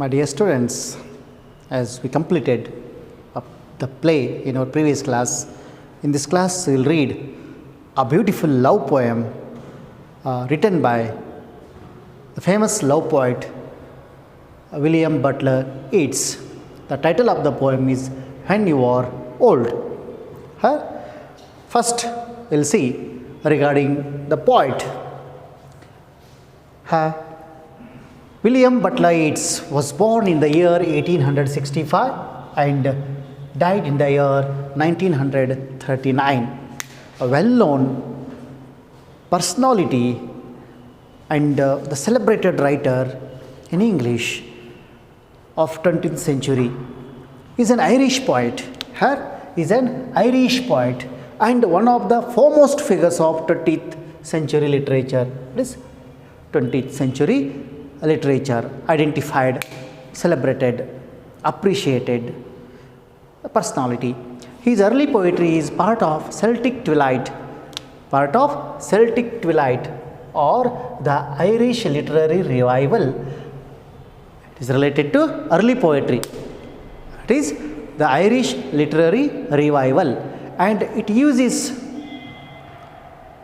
My dear students, as we completed the play in our previous class, in this class we will read a beautiful love poem written by the famous love poet William Butler Yeats. The title of the poem is When You Are Old. First, we will see regarding the poet. William Butler Yeats was born in the year 1865 and died in the year 1939. A well-known personality and the celebrated writer in English of 20th century. He is an Irish poet. He is an Irish poet and one of the foremost figures of 20th century literature. This 20th century literature, identified, celebrated, appreciated personality. His early poetry is part of Celtic Twilight or the Irish literary revival. It is related to early poetry. It is the Irish literary revival and it uses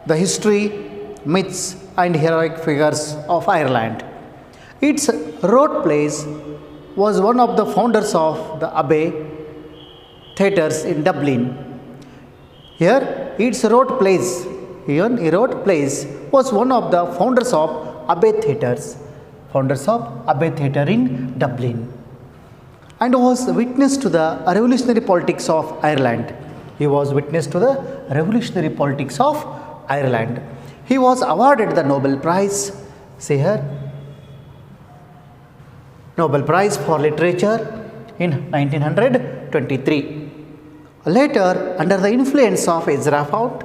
the history, myths and heroic figures of Ireland. Its wrote plays was one of the founders of the Abbey theatres in Dublin. Here, its wrote plays was one of the founders of Abbey theatres, in Dublin, and was witness to the revolutionary politics of Ireland. He was awarded the Nobel Prize. See here. Nobel Prize for Literature in 1923. Later, under the influence of Ezra Pound,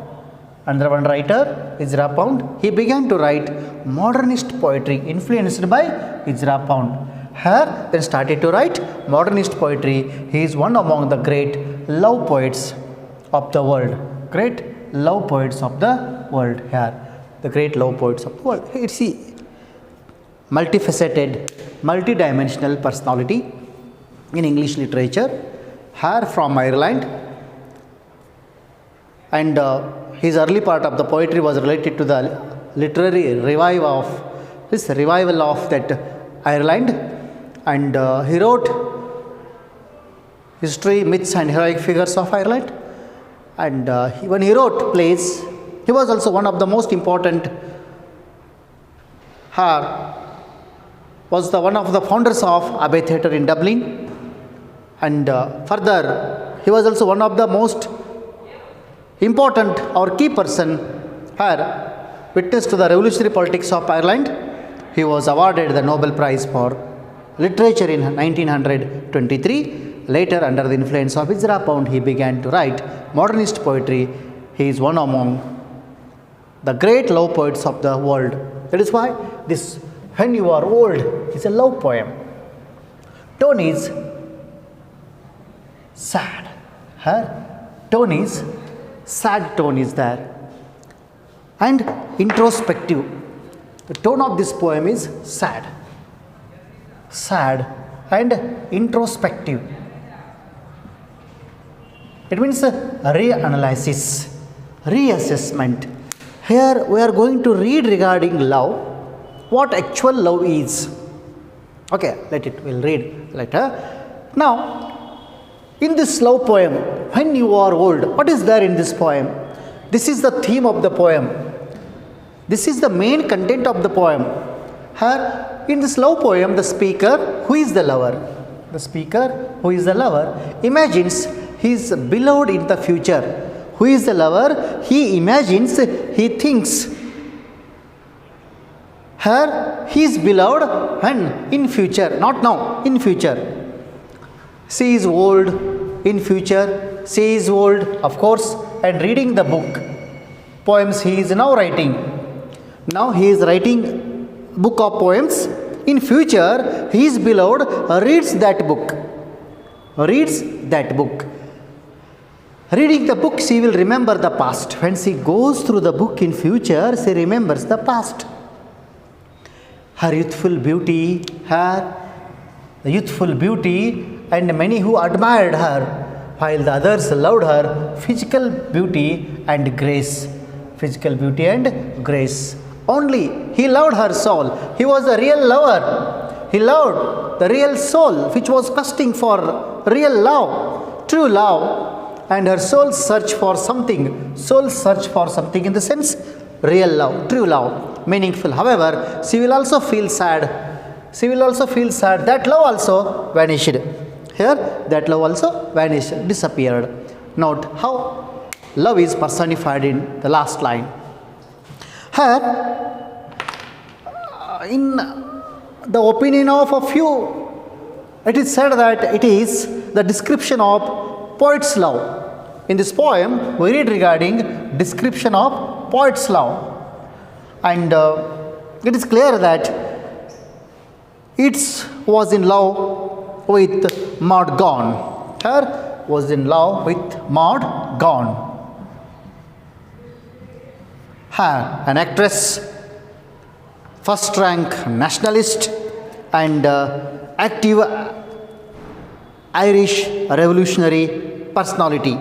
he began to write modernist poetry influenced by Ezra Pound. Here, then started to write modernist poetry. He is one among the great love poets of the world. It's a multifaceted, multidimensional personality in English literature, here from Ireland, and his early part of the poetry was related to the literary revival of that Ireland, and he wrote history, myths and heroic figures of Ireland, and when he wrote plays, he was also one of the most important was one of the founders of Abbey Theatre in Dublin, and further he was also one of the most important or key person here, witness to the revolutionary politics of Ireland. He was awarded the Nobel Prize for Literature in 1923. Later, under the influence of Ezra Pound, he began to write modernist poetry. He is one among the great love poets of the world. That is why this When You Are Old is a love poem. Tone is sad. Tone is sad, tone is there. And introspective. The tone of this poem is sad and introspective. It means reanalysis, reassessment. Here we are going to read regarding love, what actual love is. Okay, we'll read later. Now, in this love poem, When You Are Old, what is there in this poem? This is the theme of the poem. This is the main content of the poem. Here, in this love poem, the speaker, who is the lover, imagines his beloved in the future. Who is the lover? He imagines, he thinks. Here, he is beloved and in future, not now, in future. She is old, in future, she is old, of course, and reading the poems he is now writing. Now he is writing book of poems. In future, his beloved reads that book. Reading the book, she will remember the past. When she goes through the book in future, she remembers the past. Her youthful beauty, her the youthful beauty, and many who admired her, while the others loved her physical beauty and grace. Physical beauty and grace. Only he loved her soul. He was a real lover. He loved the real soul, which was questing for real love, true love, and her soul searched for something. Soul searched for something in the sense real love, true love, meaningful. However, she will also feel sad. She will also feel sad. That love also vanished. Here, that love also vanished, disappeared. Note how love is personified in the last line. Here, in the opinion of a few, it is said that it is the description of poet's love. In this poem, we read regarding description of poet's love. And it is clear that it was in love with Maud Gonne. Her was in love with Maud Gonne. Her, an actress, first rank nationalist, and active Irish revolutionary personality.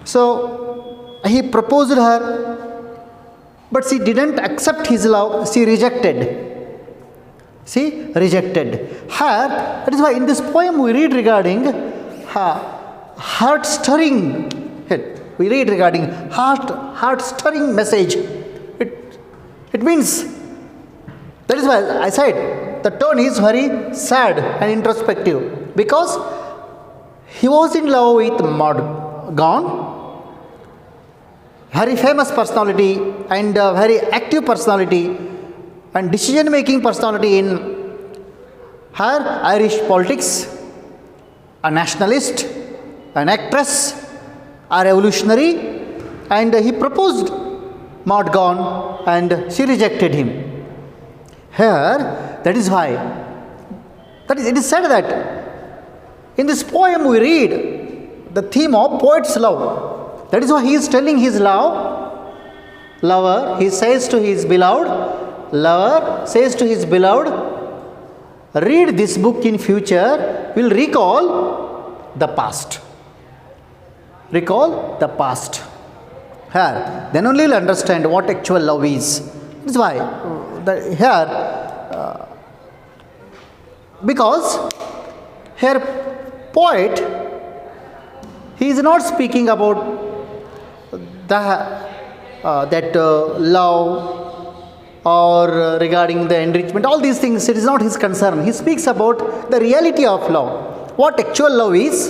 So he proposed her, but she didn't accept his love. She rejected. She rejected her. That is why in this poem we read regarding her heart-stirring. We read regarding heart-stirring message. It means, that is why I said the tone is very sad and introspective, because he was in love with Maud Gonne, very famous personality and very active personality and decision-making personality in her Irish politics, a nationalist, an actress, a revolutionary, and he proposed Maud Gonne and she rejected him. Here, that is why, it is said that in this poem we read the theme of poet's love. That is why he is telling his lover, he says to his beloved, lover says to his beloved, read this book in future, will recall the past. Recall the past. Here, then only you will understand what actual love is. That is why, because here poet, he is not speaking about that love or regarding the enrichment, all these things, it is not his concern. He speaks about the reality of love. What actual love is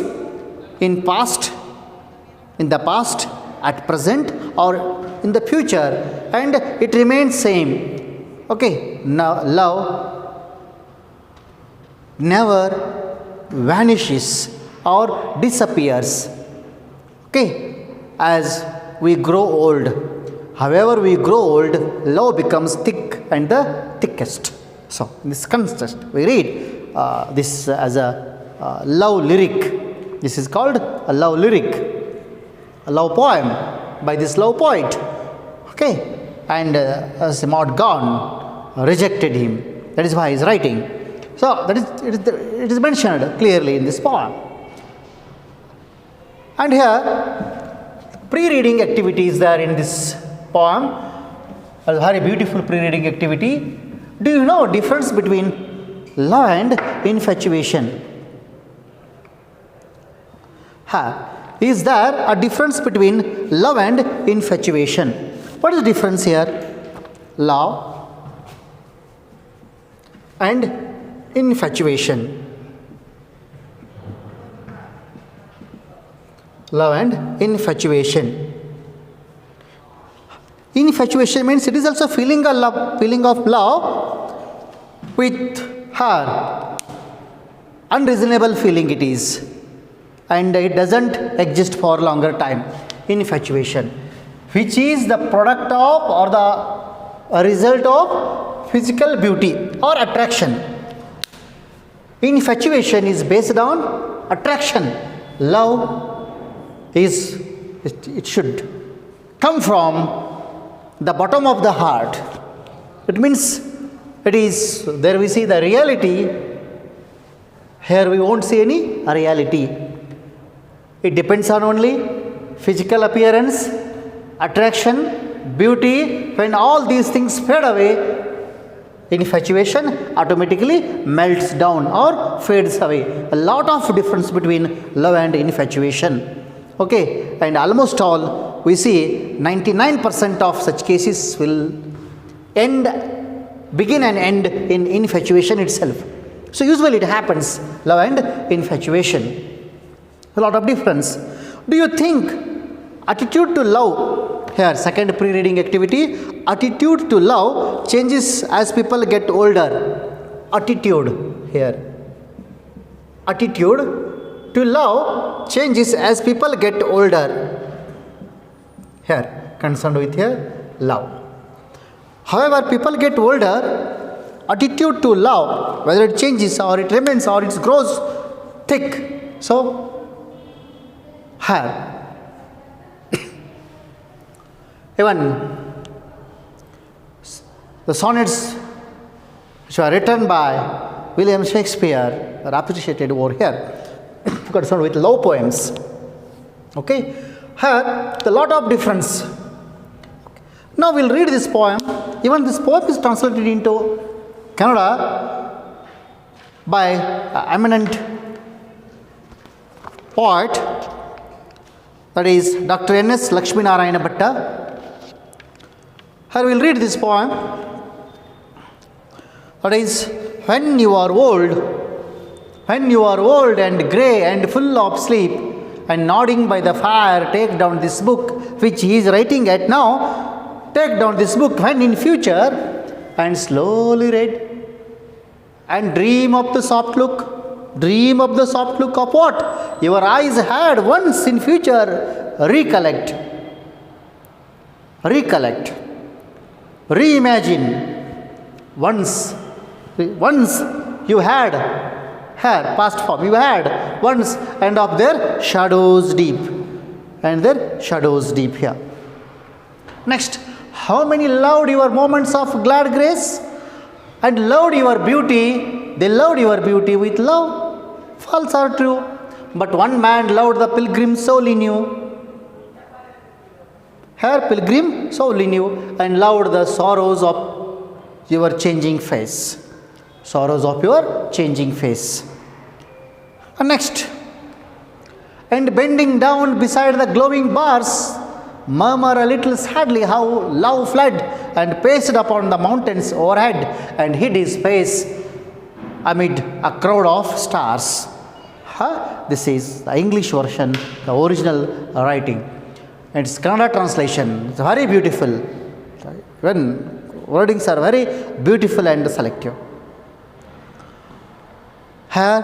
in past, in the past, at present, or in the future, and it remains same. Okay, now love never vanishes or disappears. Okay, as we grow old, however we grow old, love becomes thick and the thickest. So in this context, we read this as a love lyric. This is called a love lyric, a love poem by this love poet. Okay, and as Maud Gonne rejected him. That is why he is writing. So that is it is mentioned clearly in this poem. And here, pre-reading activity is there in this poem. A very beautiful pre-reading activity. Do you know difference between love and infatuation? Is there a difference between love and infatuation? What is the difference here? Love and infatuation. Love and infatuation. Infatuation means it is also feeling of love with her. Unreasonable feeling it is, and it doesn't exist for longer time. Infatuation, which is the product of or the result of physical beauty or attraction. Infatuation is based on attraction. Love is, it should come from the bottom of the heart. It means it is, there we see the reality Here we won't see any reality. It depends on only physical appearance, attraction, beauty. When all these things fade away, infatuation automatically melts down or fades away. A lot of difference between love and infatuation. Okay, and almost all we see 99% of such cases will begin and end in infatuation itself. So usually it happens, love and infatuation. A lot of difference. Do you think attitude to love, here second pre-reading activity, attitude to love changes as people get older? Attitude here. Attitude to love changes as people get older. Here, concerned with here, love. However, people get older, attitude to love, whether it changes or it remains or it grows thick. So, here, even the sonnets which were written by William Shakespeare are appreciated over here, concerned with love poems. Okay, here a lot of difference. Now we'll read this poem. Even this poem is translated into Kannada by an eminent poet, that is Dr. N.S. Lakshminarayana Bhatta. Here we'll read this poem. That is, when you are old and grey and full of sleep and nodding by the fire, take down this book which he is writing at now. Take down this book when in future and slowly read and dream of the soft look. Dream of the soft look of what your eyes had once in future. Recollect. Reimagine. Once you had, here, past form, you had once, and of their shadows deep. And their shadows deep here. Next, how many loved your moments of glad grace and loved your beauty? They loved your beauty with love. False or true? But one man loved the pilgrim solely knew. Here, pilgrim solely knew and loved the sorrows of your changing face. Sorrows of your changing face. And next, and bending down beside the glowing bars, murmur a little sadly how love fled and paced upon the mountains overhead and hid his face amid a crowd of stars. This is the English version, the original writing. It's Kannada translation. It's very beautiful. When wordings are very beautiful and selective. Here,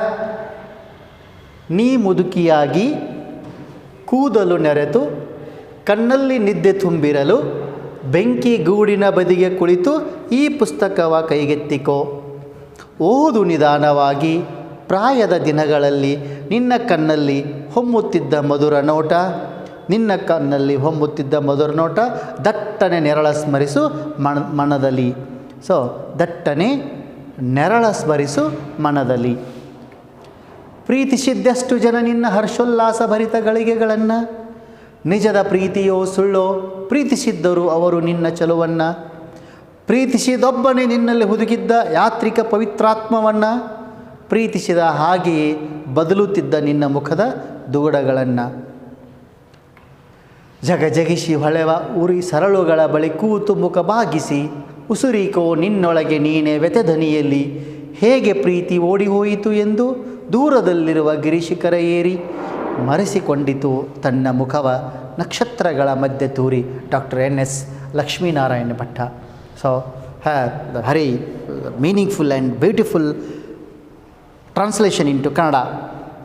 ನೀ ಮುದುಕಿಯಾಗಿ ಕೂದಲು ನೆರೆತು ಕಣ್ಣಲ್ಲಿ ನಿದ್ದೆ ತುಂಬಿರಲು ಬೆಂಕಿ ಗೂಡಿನ ಬದಿಗೆ ಕುಳಿತು ಈ ಪುಸ್ತಕವ ಕೈಗೆತ್ತಿಕೋ. ಓದು ನಿಧಾನವಾಗಿ ಪ್ರಾಯದ ದಿನಗಳಲ್ಲಿ ನಿನ್ನ ಕಣ್ಣಲ್ಲಿ ಹೊಮ್ಮುತ್ತಿದ್ದ ಮಧುರ ನೋಟ, ನಿನ್ನ ಕಣ್ಣಲ್ಲಿ ಹೊಮ್ಮುತ್ತಿದ್ದ ಮಧುರ ನೋಟ ದಟ್ಟನೆ ನೆರಳ ಸ್ಮರಿಸು ಮನದಲ್ಲಿ. ಸೊ ದಟ್ಟನೆ ನೆರಳ ಸ್ಮರಿಸು ಮನದಲ್ಲಿ. ಪ್ರೀತಿಸಿದ್ದಷ್ಟು ಜನ ನಿನ್ನ ಹರ್ಷೋಲ್ಲಾಸ ಭರಿತ ಗಳಿಗೆಗಳನ್ನು, ನಿಜದ ಪ್ರೀತಿಯೋ ಸುಳ್ಳೋ ಪ್ರೀತಿಸಿದ್ದರು ಅವರು ನಿನ್ನ ಚಲುವನ್ನು, ಪ್ರೀತಿಸಿದೊಬ್ಬನೇ ನಿನ್ನಲ್ಲಿ ಹುದುಗಿದ್ದ ಯಾತ್ರಿಕ ಪವಿತ್ರಾತ್ಮವನ್ನು, ಪ್ರೀತಿಸಿದ ಹಾಗೆಯೇ ಬದಲುತ್ತಿದ್ದ ನಿನ್ನ ಮುಖದ ದುಗುಡಗಳನ್ನು. ಜಗಜಗಿಸಿ ಹೊಳೆವ ಉರಿ ಸರಳುಗಳ ಬಳಿ ಕೂತು ಮುಖ ಬಾಗಿಸಿ ಉಸುರಿಕೋ ನಿನ್ನೊಳಗೆ ನೀನೆ ವ್ಯತೆಧನಿಯಲ್ಲಿ ಹೇಗೆ ಪ್ರೀತಿ ಓಡಿ ಹೋಯಿತು ಎಂದು ದೂರದಲ್ಲಿರುವ ಗಿರಿಶಿಖರ ಏರಿ ಮರೆಸಿಕೊಂಡಿತು ತನ್ನ ಮುಖವ ನಕ್ಷತ್ರಗಳ ಮಧ್ಯೆ ತೂರಿ. Doctor N.S. Lakshminarayana Bhatta. So, the very meaningful and beautiful translation into Kannada.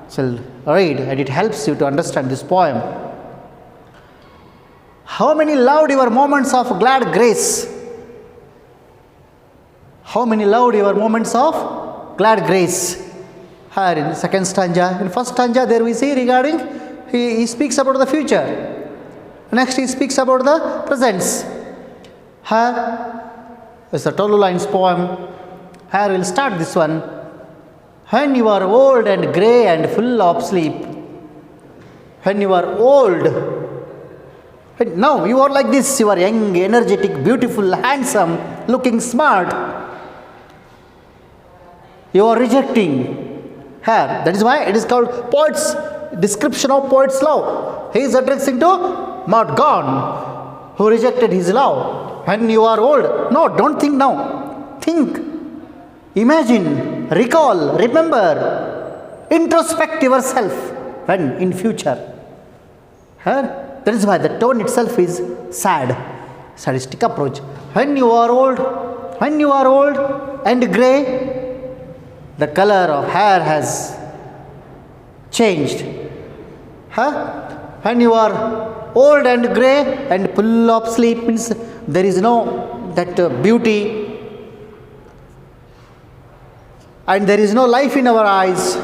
So, read and it helps you to understand this poem. How many loved your moments of glad grace? How many loved your moments of glad grace? Here in second stanza. In first stanza there we see regarding, he speaks about the future. Next he speaks about the presents. Here is a 12 lines poem. Here we'll start this one. When you are old and grey and full of sleep, when you are old, now you are like this, you are young, energetic, beautiful, handsome, looking smart. You are rejecting her. That is why it is called poet's description of poet's love. He is addressing to Mount Gone, who rejected his love. When you are old, no, don't think now. Think, imagine, recall, remember, introspect yourself when in future. That is why the tone itself is sad, sadistic approach. When you are old and grey, the color of hair has changed. When you are old and grey and full of sleep, means there is no that beauty, and there is no life in our eyes.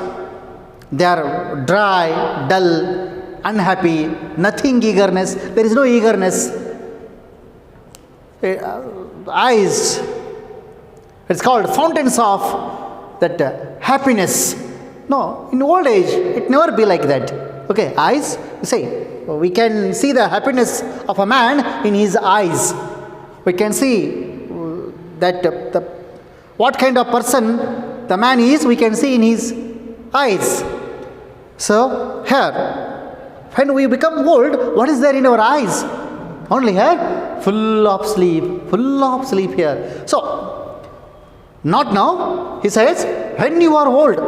They are dry, dull, unhappy, nothing eagerness. There is no eagerness. Eyes, it's called fountains of that happiness. No, in old age, it never be like that. Okay, eyes, say, we can see the happiness of a man in his eyes. We can see that what kind of person the man is, we can see in his eyes. So, here, when we become old, what is there in our eyes? Only here, full of sleep here. So, not now, he says, when you are old,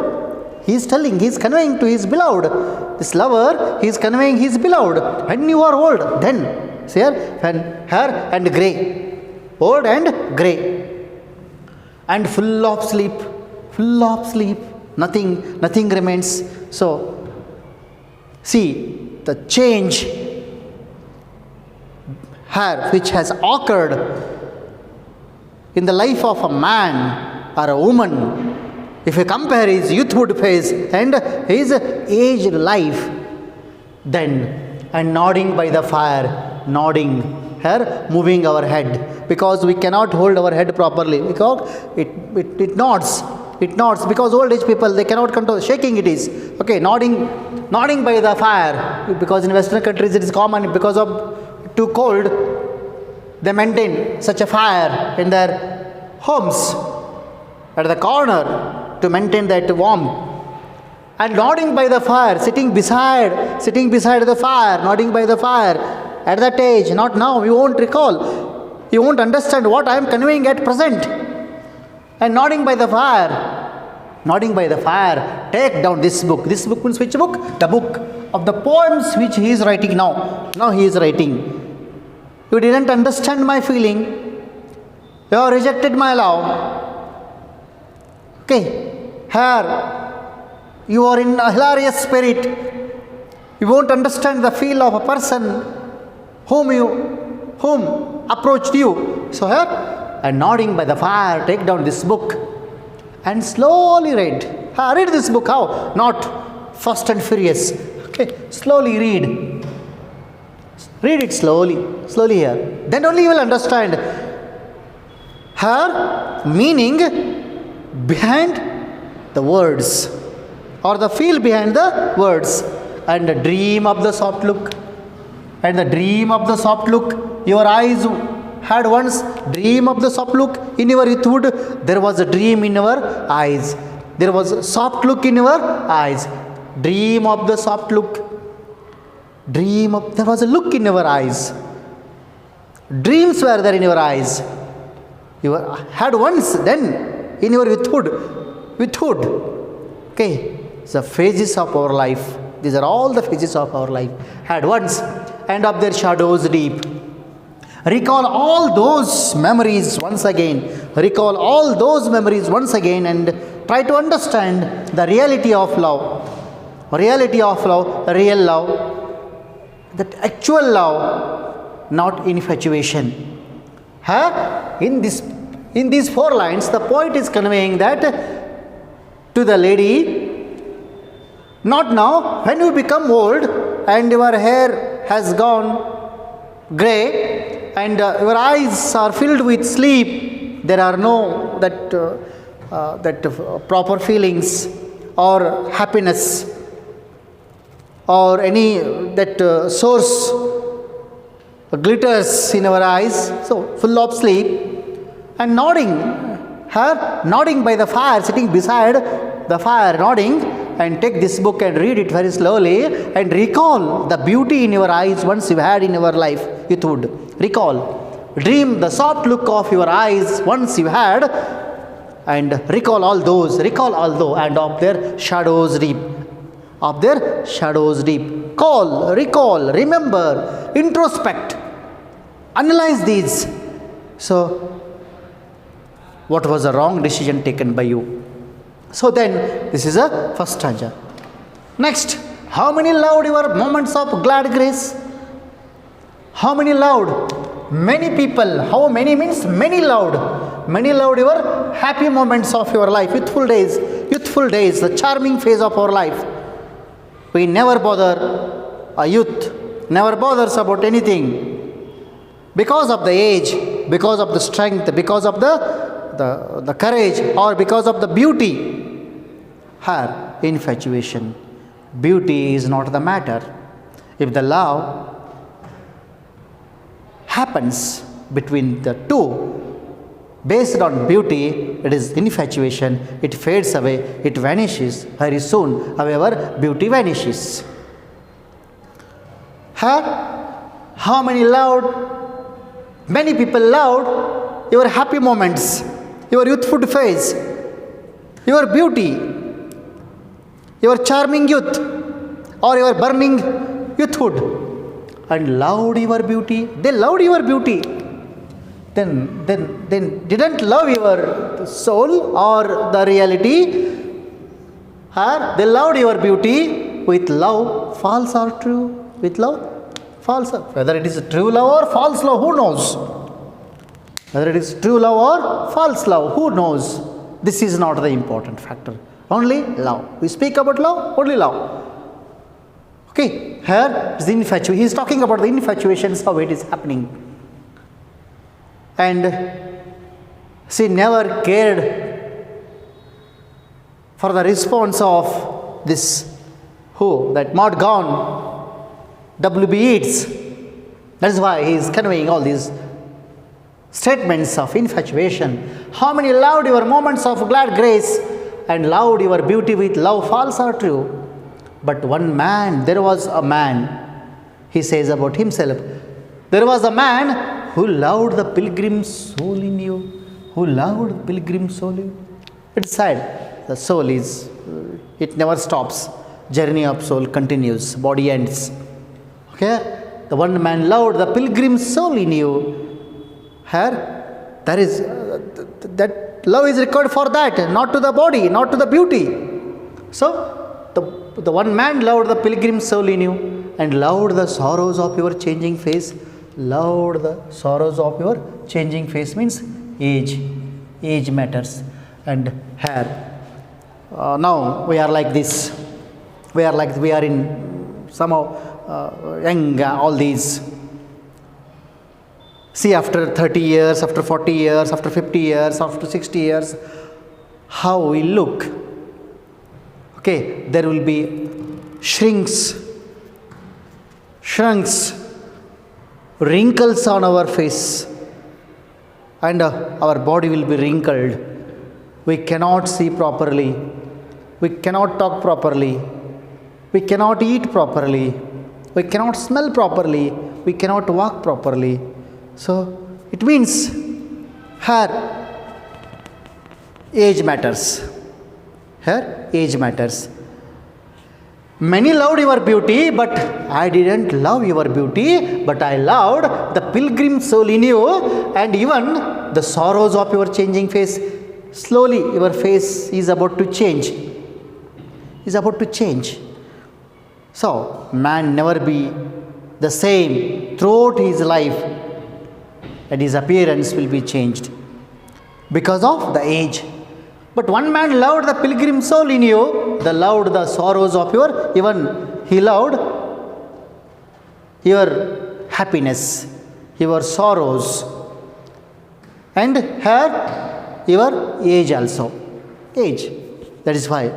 he is telling, he is conveying to his beloved, this lover, he is conveying his beloved, when you are old, then, see here, when hair and grey, old and grey, and full of sleep, nothing remains. So, see, the change here which has occurred in the life of a man or a woman, if you compare his youthhood phase and his aged life, then, and nodding by the fire, nodding here, moving our head, because we cannot hold our head properly, because it nods. It nods, because old age people, they cannot control, shaking it is. Okay, nodding by the fire, because in Western countries it is common, because of too cold, they maintain such a fire in their homes at the corner to maintain that warmth. And nodding by the fire, sitting beside the fire, nodding by the fire, at that age, not now, you won't recall, you won't understand what I am conveying at present. And nodding by the fire, take down this book. This book means which book? The book of the poems which he is writing now. Now he is writing. You didn't understand my feeling. You have rejected my love. Okay. Here, you are in a hilarious spirit. You won't understand the feel of a person whom approached you. So here, and nodding by the fire, take down this book and slowly read. Read this book, how? Not fast and furious. Okay, slowly read. Read it slowly here. Then only you will understand her meaning behind the words, or the feel behind the words, and the dream of the soft look. And the dream of the soft look, your eyes had once dream of the soft look in your youthhood. There was a dream in your eyes. There was a soft look in your eyes. Dream of the soft look. There was a look in your eyes. Dreams were there in your eyes. You had once then in your youthhood. Okay, the phases of our life. These are all the phases of our life. Had once, and of their shadows deep. Recall all those memories once again. Recall all those memories once again and try to understand the reality of love. Reality of love, real love, that actual love, not infatuation. In these 4 lines, the poet is conveying that to the lady, not now, when you become old and your hair has gone grey, and your eyes are filled with sleep, there are no that proper feelings, or happiness or any that source glitters in our eyes, so full of sleep, and nodding, her nodding by the fire, sitting beside the fire, nodding, and take this book and read it very slowly and recall the beauty in your eyes once you had in your life, youthhood. Recall, dream the soft look of your eyes once you had, and recall all those, and of their shadows deep. Of their shadows deep. Call, recall, remember, introspect, analyze these. So, what was the wrong decision taken by you? So then, this is a first stanza. Next, how many loved your moments of glad grace? How many loved? Many people. How many means many loved. Many loved your happy moments of your life, youthful days, the charming phase of our life. We never bother, a youth never bothers about anything because of the age, because of the strength, because of the courage, or because of the beauty. Her infatuation. Beauty is not the matter. If the love happens between the two, based on beauty, it is infatuation, it fades away, it vanishes very soon. However, beauty vanishes. How many loved? Many people loved your happy moments, your youthful phase, your beauty, your charming youth, or your burning youthhood, and loved your beauty. They loved your beauty. Then didn't love your soul or the reality. They loved your beauty with love, false or true. With love, false. Whether it is true love or false love, who knows? Whether it is true love or false love, who knows? This is not the important factor. Only love. We speak about love, only love. Okay, here is the infatuation. He is talking about the infatuations, how it is happening. And she never cared for the response of this, that Maud Gone, W.B. Yeats. That is why he is conveying all these statements of infatuation. How many loved your moments of glad grace and loved your beauty with love, false or true? But there was a man, he says about himself, there was a man who loved the pilgrim soul in you. Who loved the pilgrim soul in you. It's sad. The soul is, it never stops. Journey of soul continues. Body ends. Okay? The one man loved the pilgrim soul in you. Here, there is, that love is required for that, not to the body, not to the beauty. So, the one man loved the pilgrim soul in you and loved the sorrows of your changing face. Loved the sorrows of your changing face means age. Age matters. And here, now we are like this. We are in somehow young, all these. See, after 30 years, after 40 years, after 50 years, after 60 years, how we look. Okay, there will be shrinks, wrinkles on our face, and our body will be wrinkled. We cannot see properly, we cannot talk properly, we cannot eat properly, we cannot smell properly, we cannot walk properly. So it means here age matters. Here age matters. Many loved your beauty, but I didn't love your beauty, but I loved the pilgrim soul in you and even the sorrows of your changing face. Slowly your face is about to change. So, man never be the same throughout his life, and his appearance will be changed because of the age. But one man loved the pilgrim soul in you, loved the sorrows of he loved your happiness, your sorrows, and here your age also. Age. That is why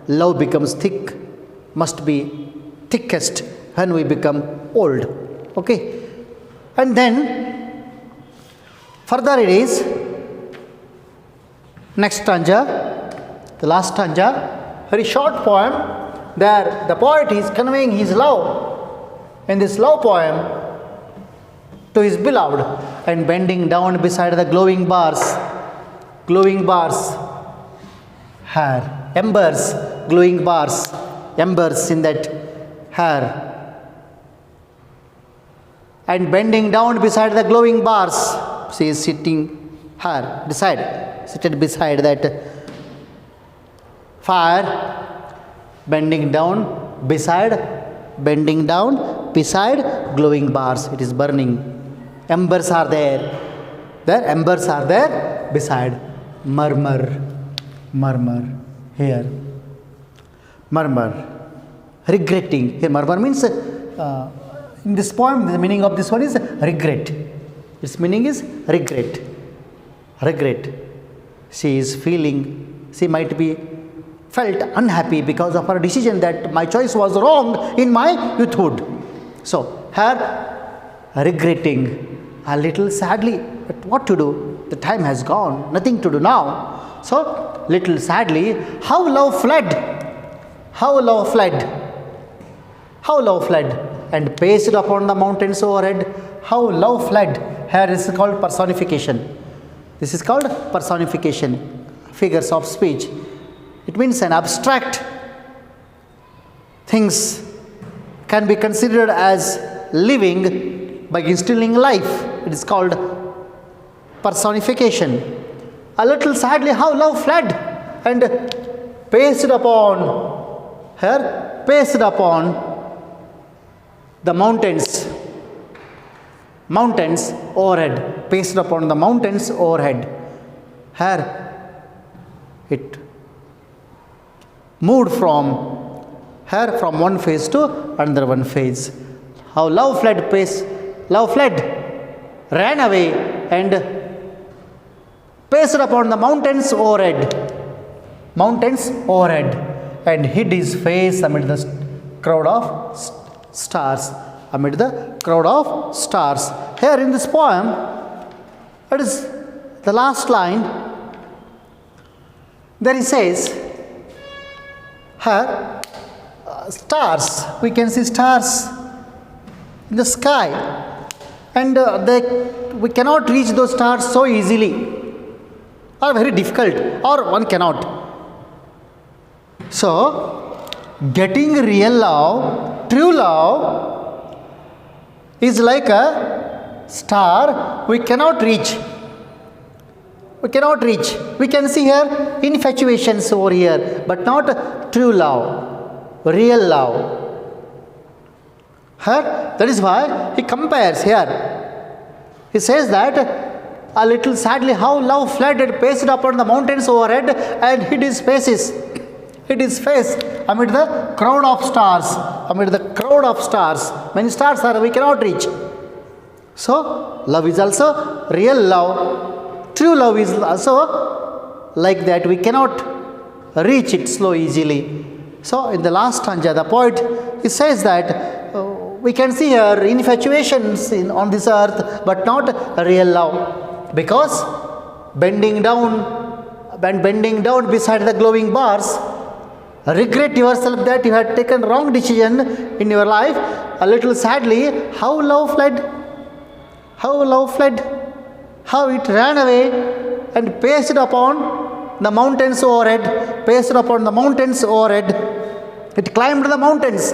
love becomes thick, must be thickest when we become old. Okay, and then further it is next stanza, the last stanza, very short poem. There the poet is conveying his love in this love poem to his beloved, and bending down beside the glowing bars, hair, embers, glowing bars, embers in that hair, and bending down beside the glowing bars, she is sitting her seated beside that fire, bending down beside glowing bars. It is burning. Embers are there. There embers are there beside. Murmur here. Murmur. Regretting. Here murmur means in this poem the meaning of this word is regret. Its meaning is regret. Regret. She is feeling, she might be felt unhappy because of her decision that my choice was wrong in my youthhood. So her regretting a little sadly, but what to do? The time has gone, nothing to do now. So little sadly, how love fled, and paced upon the mountains overhead. How love fled. Here is called personification. This is called personification, figures of speech. It means an abstract things can be considered as living by instilling life. It is called personification. A little sadly, how love fled and paced upon the mountains overhead, paced upon the mountains overhead. Here it moved from one phase to another one phase. How love fled, ran away and paced upon the mountains overhead, and hid his face amid the crowd of stars. Here in this poem, it is the last line. There he says, here, stars, we can see stars in the sky, and we cannot reach those stars so easily, or very difficult, or one cannot. So, getting real love, true love, is like a star we cannot reach. We can see here infatuations over here, but not true love, real love. Here, that is why he compares here. He says that a little sadly, how love fled and paced upon the mountains overhead and hid his face amid the crowd of stars. Many stars are we cannot reach. So, love is also real love. True love is also like that. We cannot reach it so easily. So, in the last stanza, the poet, he says that we can see here infatuations on this earth, but not real love. Because bending down beside the glowing bars, regret yourself that you had taken wrong decision in your life. A little sadly, how love fled, how it ran away and paced upon the mountains overhead, It climbed the mountains.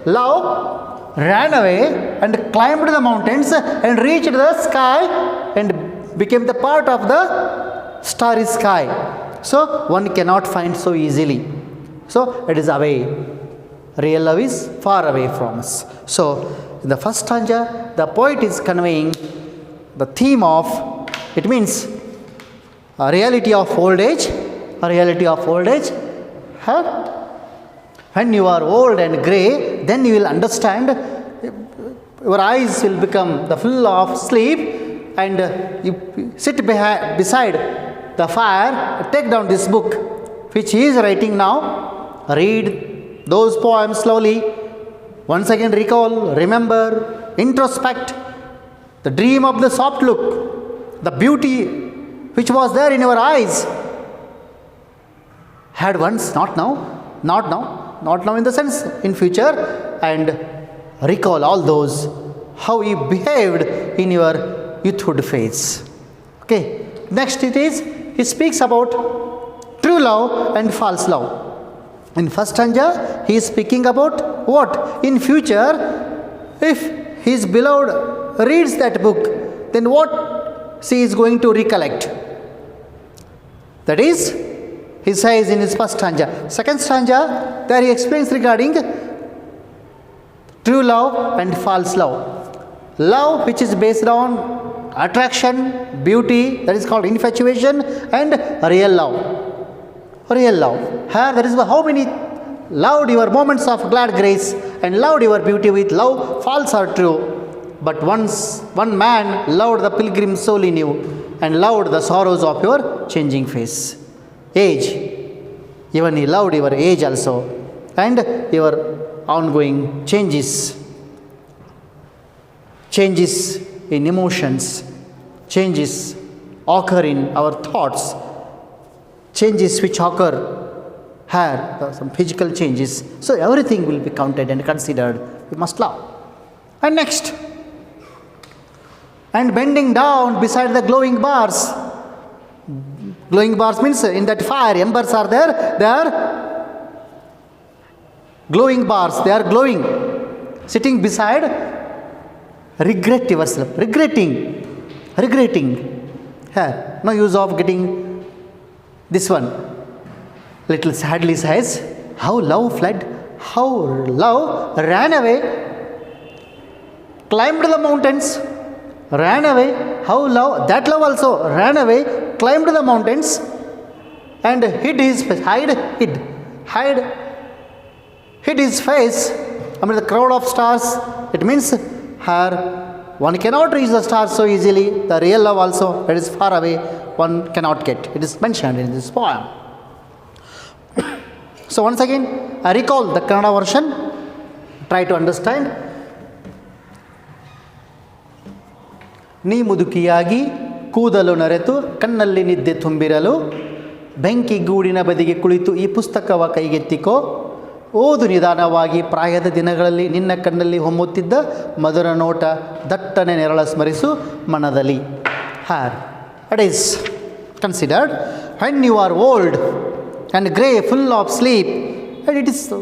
Love ran away and climbed the mountains and reached the sky and became the part of the starry sky. So one cannot find so easily. So it is away. Real love is far away from us. So in the first stanza, the poet is conveying the theme of, it means a reality of old age. When you are old and grey, then you will understand, your eyes will become the full of sleep, and you sit beside the fire, take down this book which he is writing now, Read those poems slowly. Once again recall, remember, introspect the dream of the soft look, the beauty which was there in your eyes. Had once, not now, not now in the sense in future, and recall all those how you behaved in your youthhood phase. Okay, next it is, he speaks about true love and false love. In first stanza, he is speaking about what? In future, if his beloved reads that book, then what she is going to recollect? That is, he says in his first stanza. Second stanza, there he explains regarding true love and false love. Love which is based on attraction, beauty, that is called infatuation, and real love. Real love. Here there is how many loved your moments of glad grace and loved your beauty with love, false or true. But once one man loved the pilgrim soul in you and loved the sorrows of your changing face. Age. Even he loved your age also and your ongoing changes. Changes in emotions, changes occur in our thoughts, changes which occur here, some physical changes. So everything will be counted and considered. We must love. And next, and bending down beside the glowing bars. Glowing bars means in that fire, embers are there. They are glowing bars. They are glowing. Sitting beside, regret yourself. Regretting. Here, no use of getting this one. Little sadly says, how love fled, how love ran away, climbed the mountains, ran away, how love, that love also ran away, climbed the mountains, and hid his face amid the crowd of stars. It means her, one cannot reach the stars so easily. The real love also, that is far away, one cannot get. It is mentioned in this poem. So once again, I recall the Kannada version. Try to understand. ನೀ ಮುದುಕಿಯಾಗಿ ಕೂದಲು ನರೆತು ಕಣ್ಣಲ್ಲಿ ನಿದ್ದೆ ತುಂಬಿರಲು ಬೆಂಕಿ ಗೂಡಿನ ಬದಿಗೆ ಕುಳಿತು ಈ ಪುಸ್ತಕವ ಕೈಗೆತ್ತಿಕೋ ಓದು ನಿಧಾನವಾಗಿ ಪ್ರಾಯದ ದಿನಗಳಲ್ಲಿ ನಿನ್ನ ಕಣ್ಣಲ್ಲಿ ಹೊಮ್ಮುತ್ತಿದ್ದ ಮಧುರ ನೋಟ ದಟ್ಟನೆ ನೆರಳ ಸ್ಮರಿಸು ಮನದಲ್ಲಿ. Here it is considered when you are old and grey, full of sleep, and it is so,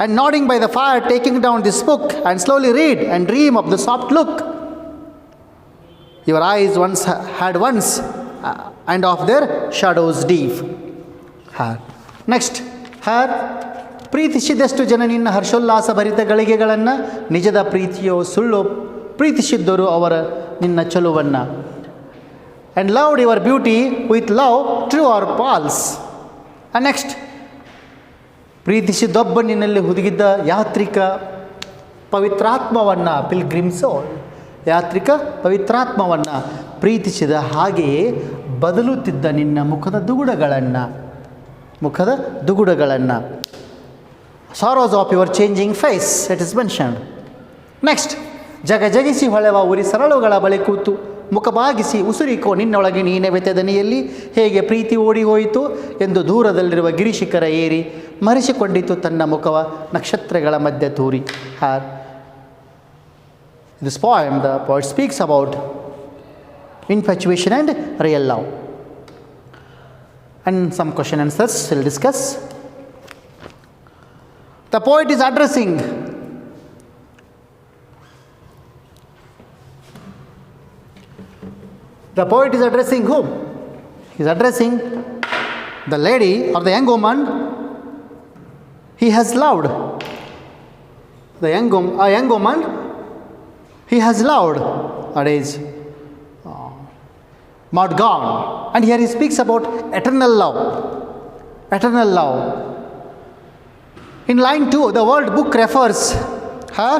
and nodding by the fire, taking down this book and slowly read and dream of the soft look your eyes once had and of their shadows deep. Next, ಪ್ರೀತಿಸಿದಷ್ಟು ಜನ ನಿನ್ನ ಹರ್ಷೋಲ್ಲಾಸ ಭರಿತ ಗಳಿಗೆಗಳನ್ನು ನಿಜದ ಪ್ರೀತಿಯೋ ಸುಳ್ಳು ಪ್ರೀತಿಸಿದ್ದರು ಅವರ ನಿನ್ನ ಚಲುವನ್ನು. And loved your beauty with love, true or false. And next, ಪ್ರೀತಿಸಿದೊಬ್ಬ ನಿನ್ನಲ್ಲಿ ಹುದುಗಿದ್ದ ಯಾತ್ರಿಕ ಪವಿತ್ರಾತ್ಮವನ್ನು, pilgrim ಸೋಲ್, ಯಾತ್ರಿಕ ಪವಿತ್ರಾತ್ಮವನ್ನು ಪ್ರೀತಿಸಿದ ಹಾಗೆಯೇ ಬದಲುತ್ತಿದ್ದ ನಿನ್ನ ಮುಖದ ದುಗುಡಗಳನ್ನು sorrows of your changing face, it is mentioned. Next, ಜಗಜಗಿಸಿ ಹೊಳೆವ ಉರಿ ಸರಳುಗಳ ಬಳಿ ಕೂತು ಮುಖ ಬಾಗಿಸಿ ಉಸುರಿಕೋ ನಿನ್ನೊಳಗೆ ನೀನೆ ಬೆತೆದನಿಯಲ್ಲಿ ಹೇಗೆ ಪ್ರೀತಿ ಓಡಿ ಹೋಯಿತು ಎಂದು ದೂರದಲ್ಲಿರುವ ಗಿರಿಶಿಖರ ಏರಿ ಮರೆಸಿಕೊಂಡಿತು ತನ್ನ ಮುಖವ ನಕ್ಷತ್ರಗಳ ಮಧ್ಯೆ ತೂರಿ. This poem, the poet speaks about infatuation and real love. And some question answers we'll discuss. The poet is addressing whom? He is addressing the lady or the young woman he has loved. A young woman he has loved, that is not gone. And here he speaks about eternal love. In line 2, the word book refers her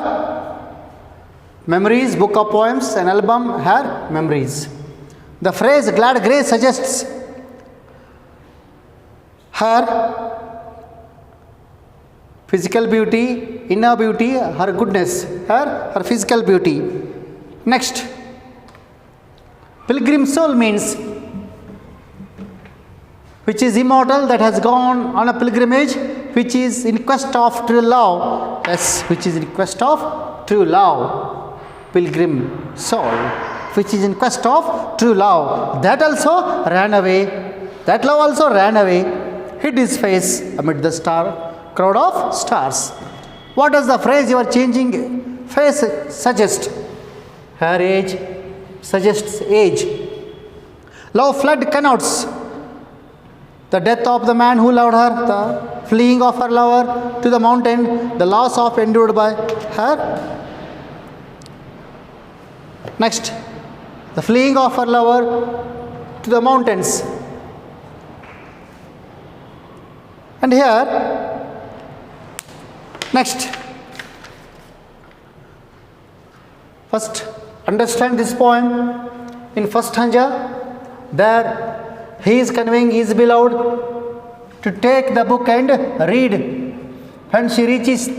memories, book of poems, an album, her memories. The phrase glad grace suggests her Physical beauty, inner beauty, her goodness, her physical beauty. Next, pilgrim soul means which is immortal, that has gone on a pilgrimage, which is in quest of true love. Yes, which is in quest of true love. Pilgrim soul, which is in quest of true love. That also ran away. That love also ran away, hid his face amid the crowd of stars. What does the phrase "your changing face" suggest? Her age suggests age. Love fled connotes the death of the man who loved her, the fleeing of her lover to the mountain, the loss of endured by her. Next, the fleeing of her lover to the mountains. And here, next, first understand this poem in first stanza. There he is conveying his beloved to take the book and read when she reaches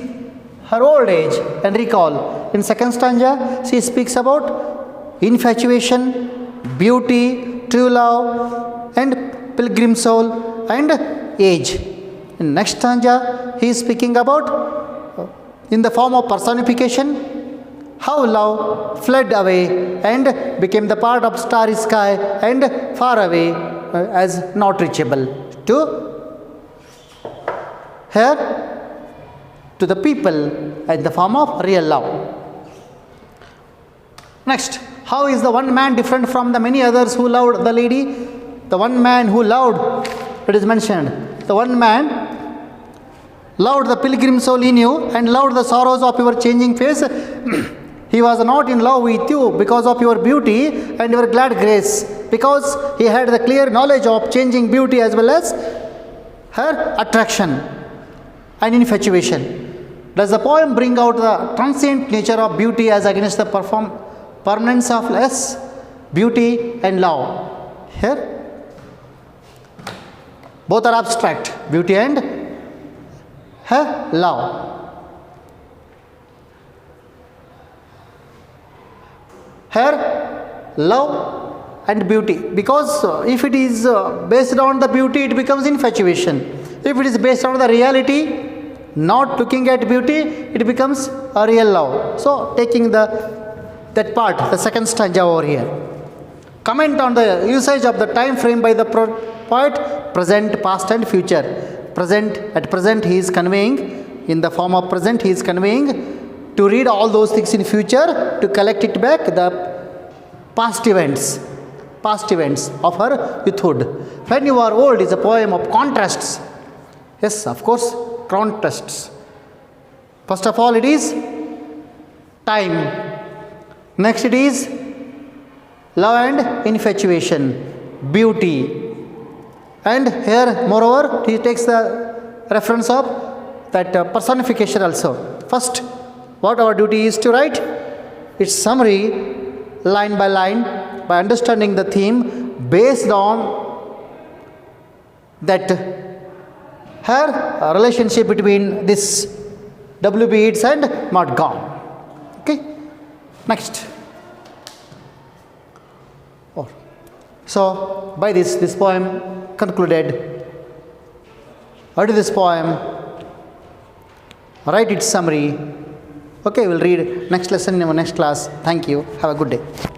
her old age and recall. In second stanza, she speaks about infatuation, beauty, true love, and pilgrim soul and age. In next stanza, he is speaking about in the form of personification, how love fled away and became the part of starry sky and far away as not reachable to here to the people in the form of real love. Next, how is the one man different from the many others who loved the lady? The one man who loved, it is mentioned, the one man loved the pilgrim soul in you and loved the sorrows of your changing face. He was not in love with you because of your beauty and your glad grace, because he had the clear knowledge of changing beauty as well as her attraction and infatuation. Does the poem bring out the transient nature of beauty as against the permanence of less beauty and love? Here, both are abstract, beauty and her love. Here, love and beauty, because if it is based on the beauty, it becomes infatuation. If it is based on the reality, not looking at beauty, it becomes a real love. So, taking that part, the second stanza over here. Comment on the usage of the time frame by the poet: present, past and future. Present, at present he is conveying, in the form of present he is conveying to read all those things in future, to collect it back, the past events of her youthhood. When you are old is a poem of contrasts. Yes, of course, contrasts. First of all, it is time. Next, it is love and infatuation, beauty. And here, moreover, he takes the reference of that personification also. First, what our duty is to write its summary line by line by understanding the theme based on that her relationship between this W.B. Yeats and Maud Gonne. Okay, next. So by this poem concluded. What is this poem? Write its summary. Okay, we'll read next lesson in our next class. Thank you. Have a good day.